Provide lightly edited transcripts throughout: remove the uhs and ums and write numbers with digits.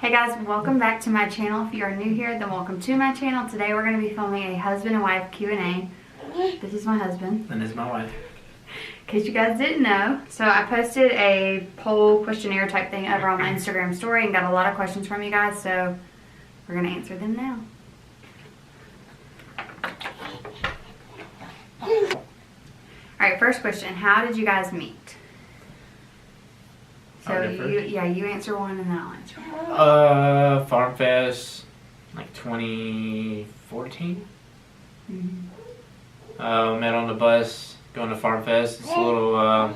Hey guys, welcome back to my channel. If you are new here, then welcome to my channel. Today we're going to be filming a husband and wife Q&A. This is my husband. And this is my wife. In case you guys didn't know. So I posted a poll questionnaire type thing over on my Instagram story and got a lot of questions from you guys. So we're going to answer them now. Alright, first question. How did you guys meet? So you answer one and then I'll answer one. Farm Fest, like 2014. Met on the bus going to Farm Fest. It's a little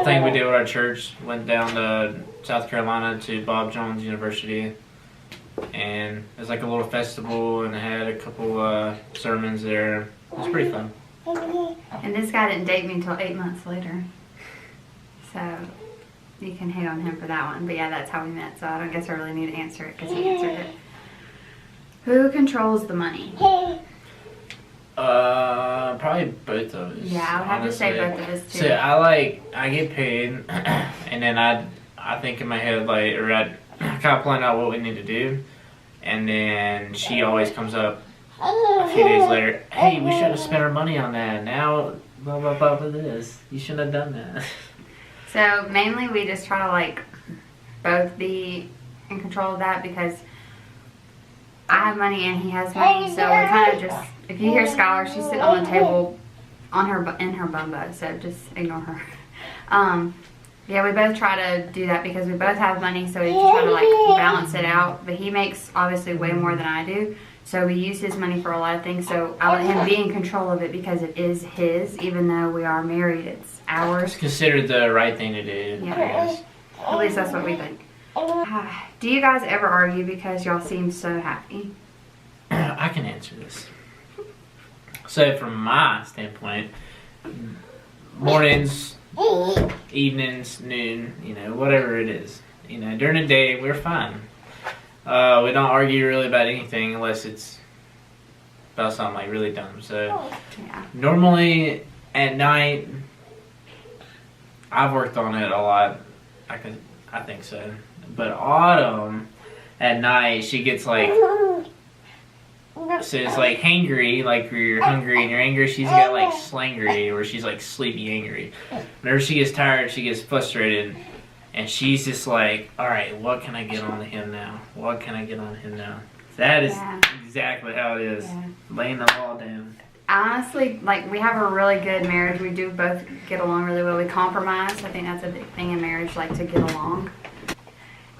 thing we did with our church. Went down to South Carolina to Bob Jones University, and it was like a little festival, and I had a couple sermons there. It was pretty fun. And this guy didn't date me until 8 months later, so you can hate on him for that one. But yeah, that's how we met, so I don't guess I really need to answer it because he answered it. Who controls the money? Probably both of us. Yeah, I would have to say both of us too. So I get paid, and then I think in my head, like, or I kind of plan out what we need to do, and then she always comes up a few days later. Hey, we should have spent our money on that. Now, blah blah blah blah. This you shouldn't have done that. So mainly we just try to like both be in control of that because I have money and he has money, so we kind of just, if you hear Skylar, she's sitting on the table in her bumbo, so just ignore her. Yeah, we both try to do that because we both have money, so we try to like balance it out. But he makes obviously way more than I do, so we use his money for a lot of things. So I let him be in control of it because it is his, even though we are married, it's ours. It's considered the right thing to do. Yeah, I guess. At least that's what we think. Do you guys ever argue because y'all seem so happy? I can answer this. So from my standpoint, mornings, evenings, noon, whatever it is, during the day we're fine. We don't argue really about anything unless it's about something like really dumb. So yeah. Normally at night, I've worked on it a lot. I think so. But Autumn, at night, she gets like, so it's like hangry, like you're hungry and you're angry. She's got like slangry, where she's like sleepy angry. Whenever she gets tired, she gets frustrated, and she's just like, all right, what can I get on him now? What can I get on him now? That is exactly how it is. Yeah. Laying the law down. Honestly, like, we have a really good marriage. We do both get along really well. We compromise. I think that's a big thing in marriage, like to get along.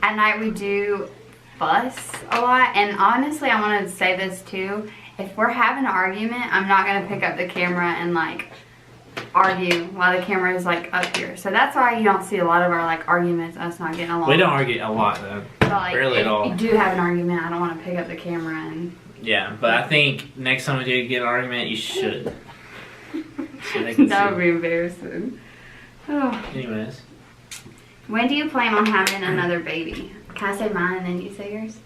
At night we do fuss a lot, and honestly I want to say this too, if we're having an argument, I'm not going to pick up the camera and like argue while the camera is like up here. So that's why you don't see a lot of our like arguments, us not getting along. We don't argue a lot though. But, like, barely at all. If you do have an argument, I don't want to pick up the camera and... Yeah, but I think next time we do get an argument, you should. So that would be embarrassing. Oh. Anyways. When do you plan on having another baby? Can I say mine and then you say yours?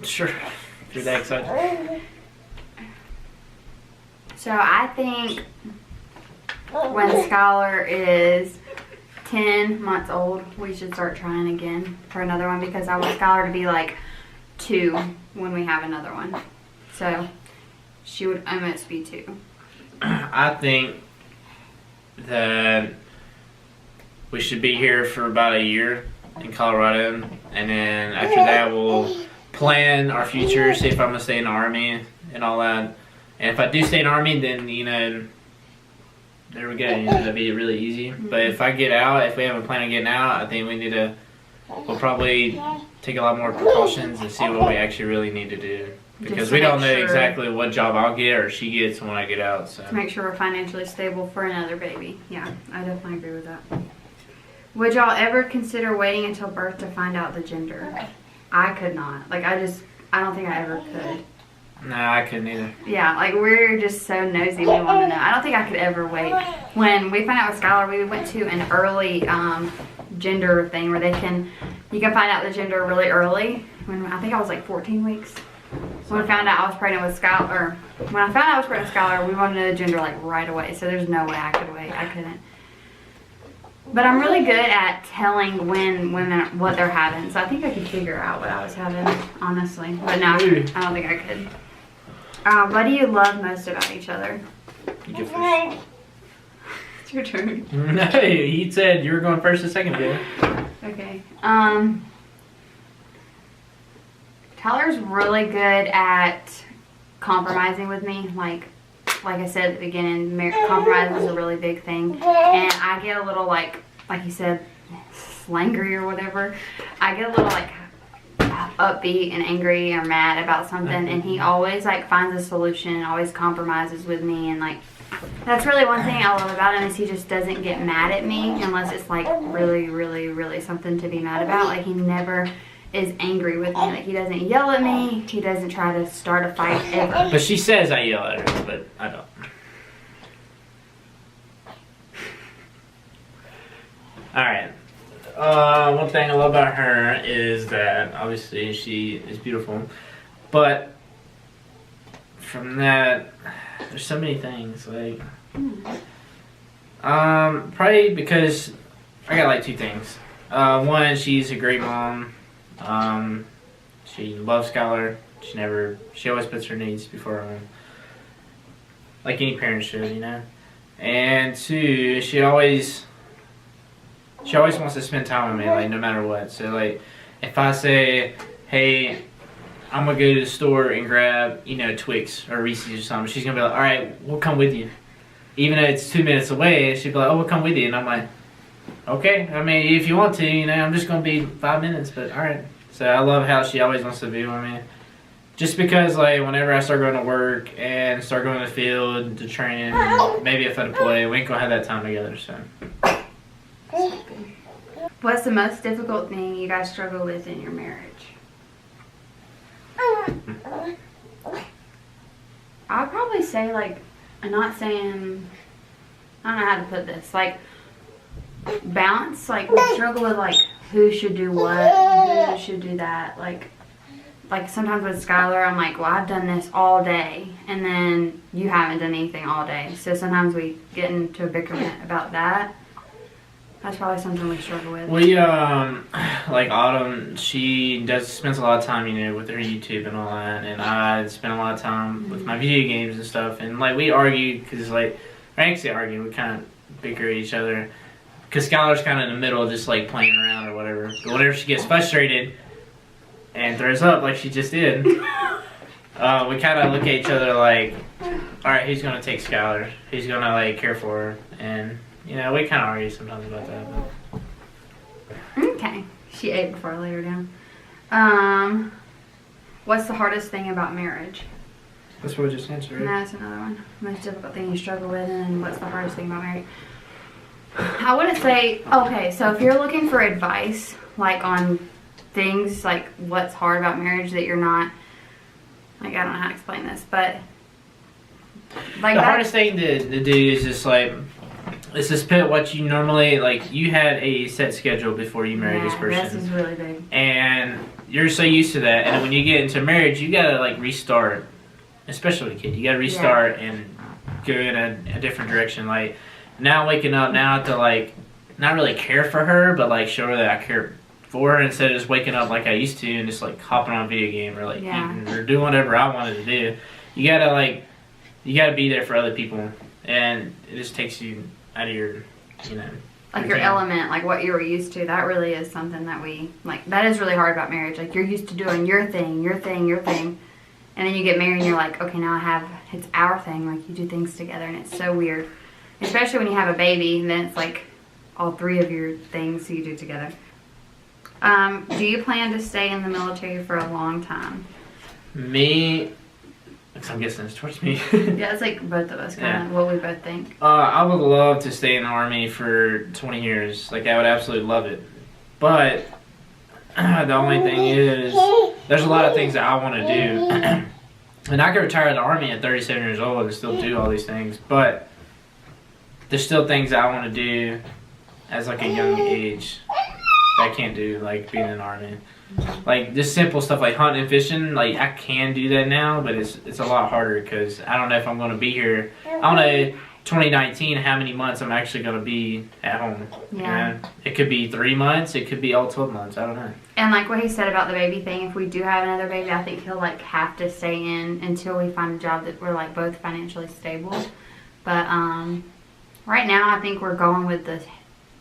Sure. If you're that excited. So I think when Skylar is 10 months old, we should start trying again for another one because I want Skylar to be like 2 when we have another one. So she would almost be 2. I think that we should be here for about a year in Colorado, and then after that we'll plan our future, see if I'm going to stay in the Army and all that. And if I do stay in the Army, then, there we go. That'll be really easy. But if I get out, if we have a plan on getting out, I think we'll probably take a lot more precautions and see what we actually really need to do. Because we don't know exactly what job I'll get or she gets when I get out. So. To make sure we're financially stable for another baby. Yeah, I definitely agree with that. Would y'all ever consider waiting until birth to find out the gender? I could not. Like, I don't think I ever could. No, I couldn't either. Yeah, like, we're just so nosy, we want to know. I don't think I could ever wait. When we found out with Skylar, we went to an early gender thing where you can find out the gender really early. I think I was like 14 weeks. When I found out I was pregnant with Skylar, we wanted to know the gender like right away. So there's no way I could wait. I couldn't. But I'm really good at telling when women what they're having, so I think I could figure out what I was having, honestly. But no, I don't think I could. What do you love most about each other? You get first. It's your turn. No, he said you were going first a second ago. Okay. Tyler's really good at compromising with me. Like I said at the beginning, compromise is a really big thing. And I get a little like you said, slangry or whatever. I get a little like upbeat and angry or mad about something, and he always like finds a solution and always compromises with me, and like that's really one thing I love about him is he just doesn't get mad at me unless it's like really, really, really something to be mad about. Like he never is angry with me. Like he doesn't yell at me. He doesn't try to start a fight ever. But she says I yell at her, but I don't. Alright. One thing I love about her is that obviously she is beautiful. But from that, there's so many things. Like probably because I got like two things. One, she's a great mom. She loves Skylar. She always puts her needs before her own. Like any parent should, you know. And two, she always wants to spend time with me, like no matter what. So like, if I say, hey, I'm gonna go to the store and grab, you know, Twix or Reese's or something, she's gonna be like, all right, we'll come with you. Even though it's 2 minutes away, she'd be like, oh, we'll come with you. And I'm like, okay, I mean, if you want to, you know, I'm just gonna be 5 minutes, but all right. So I love how she always wants to be with me. Just because, like, whenever I start going to work and start going to the field to train, and maybe if I play, we ain't gonna have that time together, so. What's the most difficult thing you guys struggle with in your marriage? I'd probably say, like, I'm not saying, I don't know how to put this, like, balance. Like, we struggle with, like, who should do what, who should do that. Like sometimes with Skylar, I'm like, well, I've done this all day, and then you haven't done anything all day. So sometimes we get into a bickerment about that. That's probably something we struggle with. We, like Autumn, she spends a lot of time, you know, with her YouTube and all that, and I spend a lot of time with my video games and stuff, and, like, we argue, because, like, I actually argue, we kind of bicker at each other, because Skylar's kind of in the middle, just, like, playing around or whatever, but whenever she gets frustrated and throws up like she just did, we kind of look at each other like, alright, who's going to take Skylar? Who's going to, like, care for her? And, you know, we kind of argue sometimes about that. But. Okay. She ate before I laid her down. What's the hardest thing about marriage? That's what we just answered. No, that's another one. Most difficult thing you struggle with, and what's the hardest thing about marriage? I wouldn't say, okay, so if you're looking for advice, like on things, like what's hard about marriage that you're not, like, I don't know how to explain this, but like the hardest thing to do is just like, it's just put what you normally, like, you had a set schedule before you married this person. This is really big. And you're so used to that, and when you get into marriage, you gotta, like, restart, especially with a kid. You gotta restart and go in a different direction. Like, now waking up, now I have to, like, not really care for her, but, like, show her that I care for her instead of just waking up like I used to and just, like, hopping on a video game or, like, eating or doing whatever I wanted to do. You gotta, like, you gotta be there for other people, and it just takes you out of your, you know, like your element, like what you were used to. That really is something that we, like, that is really hard about marriage. Like, you're used to doing your thing, your thing, your thing, and then you get married and you're like, okay, now it's our thing. Like, you do things together, and it's so weird. Especially when you have a baby, and then it's like all three of your things you do together. Do you plan to stay in the military for a long time? Me, I'm guessing it's towards me. Yeah, it's like both of us, kind of what we both think. I would love to stay in the Army for 20 years. Like, I would absolutely love it. But the only thing is, there's a lot of things that I want to do. And I could retire in the Army at 37 years old and still do all these things. But there's still things I want to do as, like, a young age that I can't do, like being in the Army. Like, just simple stuff like hunting and fishing, like, I can do that now, but it's a lot harder because I don't know if I'm going to be here. I don't know 2019 how many months I'm actually going to be at home. Yeah. You know? It could be 3 months. It could be all 12 months. I don't know. And like what he said about the baby thing, if we do have another baby, I think he'll like have to stay in until we find a job that we're like both financially stable. But right now I think we're going with the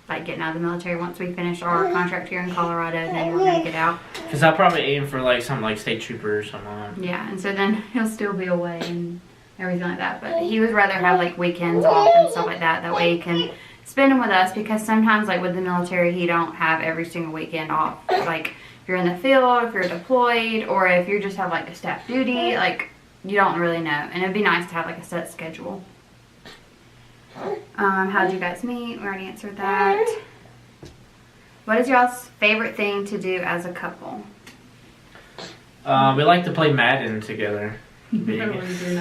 like getting out of the military. Once we finish our contract here in Colorado, then we're gonna get out. Because I'll probably aim for like something like state trooper or something. Yeah, and so then he'll still be away and everything like that. But he would rather have like weekends off and stuff like that. That way he can spend them with us, because sometimes like with the military, he don't have every single weekend off. Like if you're in the field, if you're deployed, or if you just have like a staff duty, like you don't really know. And it'd be nice to have like a set schedule. How'd you guys meet? We already answered that. What is y'all's favorite thing to do as a couple? We like to play Madden together. No, we do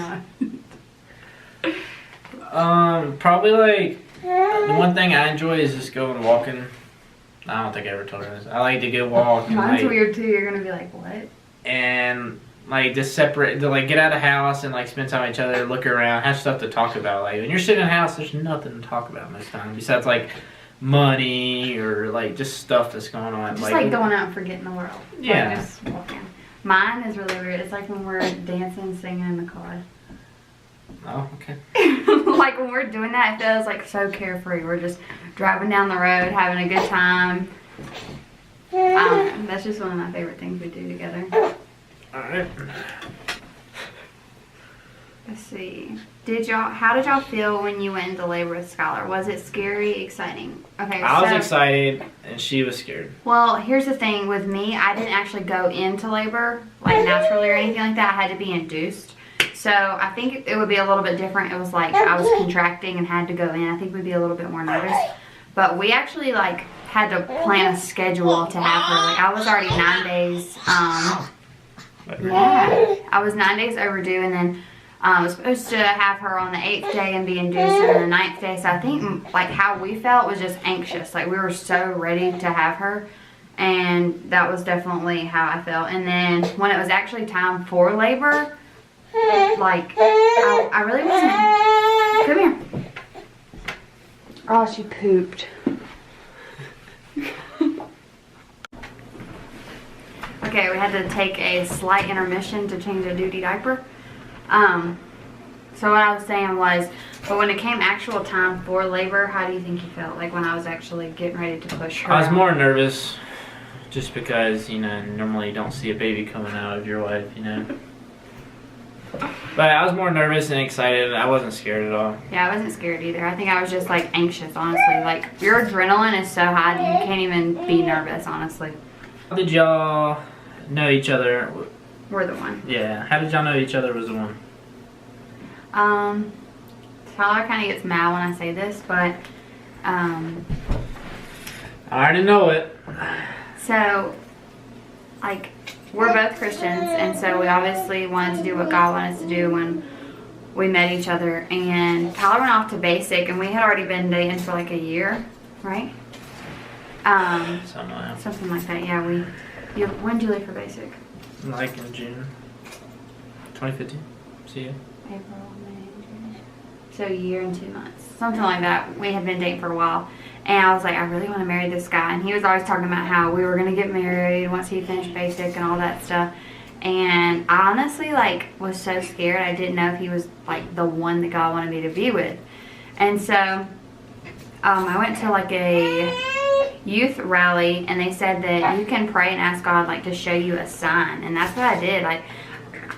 not. Probably like the one thing I enjoy is just going walking. I don't think I ever told her this. I like to go walk. And, Mine's like, weird too. You're gonna be like, what? and like just separate, to like get out of the house and like spend time with each other, look around, have stuff to talk about. Like when you're sitting in the house, there's nothing to talk about most time besides like money or like just stuff that's going on. Just like going out and forgetting the world. Yeah. Like just walking. Mine is really weird. It's like when we're dancing, singing in the car. Oh, okay. Like when we're doing that, it feels like so carefree. We're just driving down the road, having a good time. I don't know. That's just one of my favorite things we do together. Alright. Let's see. How did y'all feel when you went into labor with Skylar? Was it scary, exciting? Okay, I was excited and she was scared. Well, here's the thing with me. I didn't actually go into labor, like naturally or anything like that. I had to be induced. So I think it would be a little bit different. It was like I was contracting and had to go in. I think we'd be a little bit more nervous. But we actually like had to plan a schedule to have her. Like I was already 9 days. Yeah, I was 9 days overdue, and then I was supposed to have her on the 8th day and be induced on the 9th day. So I think like how we felt was just anxious. Like we were so ready to have her, and that was definitely how I felt. And then when it was actually time for labor, like I really wasn't. Come here. Oh, she pooped. Okay, we had to take a slight intermission to change a duty diaper. So what I was saying was, but when it came actual time for labor, how do you think you felt? Like when I was actually getting ready to push her I was out? more nervous just because, you know, normally you don't see a baby coming out of your wife, you know. But I was more nervous and excited. I wasn't scared at all. Yeah, I wasn't scared either. I think I was just like anxious, honestly. Like your adrenaline is so high that you can't even be nervous, honestly. How did y'all know each other? We're the one. Yeah, how did y'all know each other was the one? Tyler kind of gets mad when I say this, but I already know it. so like we're both Christians, and so we obviously wanted to do what God wanted us to do when we met each other. And Tyler went off to basic, and we had already been dating for like a year, right? Something like that. Yeah, when did you leave for basic? Like in June 2015. See ya. April, May, June. So a year and 2 months, something like that. We had been dating for a while, and I was like, I really want to marry this guy. And he was always talking about how we were gonna get married once he finished basic and all that stuff. And I honestly like was so scared. I didn't know if he was like the one that God wanted me to be with. And so I went to like a youth rally, and they said that you can pray and ask God like to show you a sign, and that's what I did. Like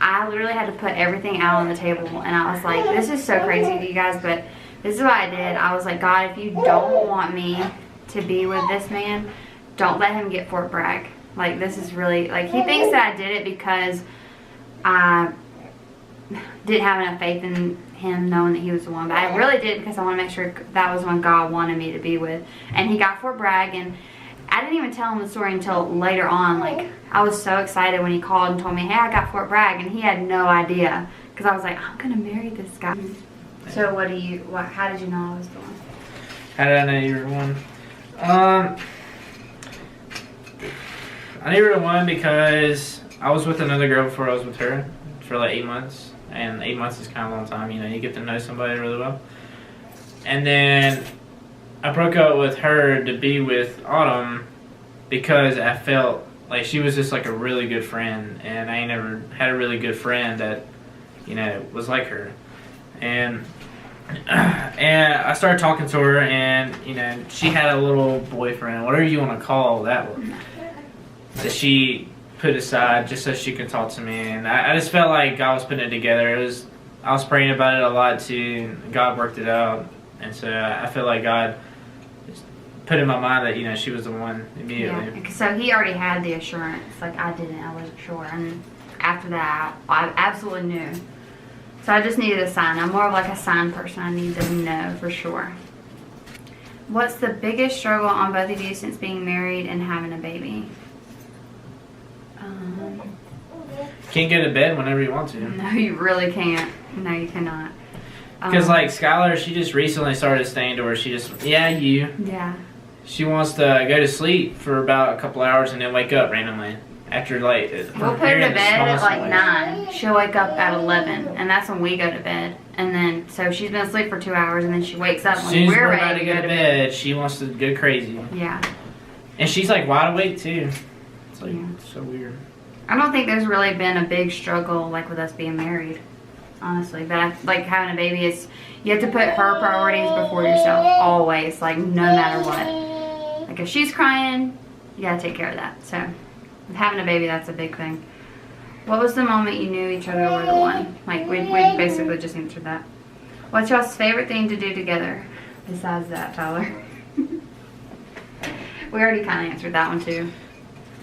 I literally had to put everything out on the table, and I was like, this is so crazy to you guys, but this is what I did. I was like, God, if you don't want me to be with this man, don't let him get Fort Bragg. Like this is really, like he thinks that I did it because I didn't have enough faith in him knowing that he was the one, but I really did because I want to make sure that was one God wanted me to be with. And he got Fort Bragg, and I didn't even tell him the story until later on. Like I was so excited when he called and told me, hey, I got Fort Bragg, and he had no idea because I was like, I'm gonna marry this guy. So how did you know I was the one? How did I know you were one? I knew you were the one because I was with another girl before I was with her for like 8 months. And 8 months is kind of a long time, you know, you get to know somebody really well. And then I broke up with her to be with Autumn because I felt like she was just like a really good friend, and I ain't never had a really good friend that, you know, was like her. And I started talking to her, and you know, she had a little boyfriend, whatever you want to call that one, that she put aside just so she could talk to me. And I just felt like God was putting it together. I was praying about it a lot too, and God worked it out. And so I feel like God put in my mind that, you know, she was the one immediately. Yeah. So he already had the assurance, like I didn't. I wasn't sure. And after that, I absolutely knew. So I just needed a sign. I'm more of like a sign person. I need to know for sure. What's the biggest struggle on both of you since being married and having a baby? Can't go to bed whenever you want to. No, you really can't. No, you cannot. Because like Skylar, she just recently started staying to where she just, Yeah. She wants to go to sleep for about a couple hours and then wake up randomly. After like, we'll put her to bed at like 9. She'll wake up at 11, and that's when we go to bed. And then, so she's been asleep for 2 hours, and then she wakes up when we're ready to go to bed. She wants to go crazy. Yeah. And she's like wide awake too. It's like so weird. I don't think there's really been a big struggle like with us being married, honestly. But like having a baby is, you have to put her priorities before yourself always, like no matter what. Like if she's crying, you gotta take care of that. So with having a baby, that's a big thing. What was the moment you knew each other were the one? Like we basically just answered that. What's y'all's favorite thing to do together besides that, Tyler? We already kind of answered that one too.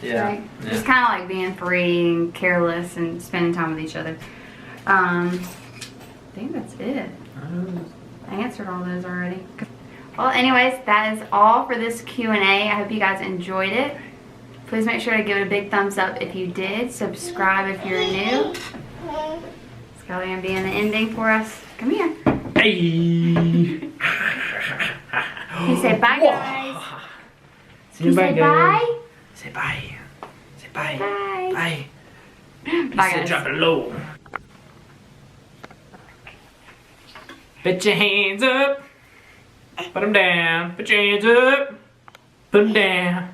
Yeah. Right? Yeah. Just kind of like being free and careless and spending time with each other. I think that's it. I answered all those already. Well, anyways, that is all for this Q&A. I hope you guys enjoyed it. Please make sure to give it a big thumbs up if you did. Subscribe if you're new. Scully gonna be in the ending for us. Come here. Hey. You say bye, guys. You say bye. Say bye. Say bye. Bye. Bye. Bye, guys. Drop it low. Put your hands up. Put them down. Put your hands up. Put them down.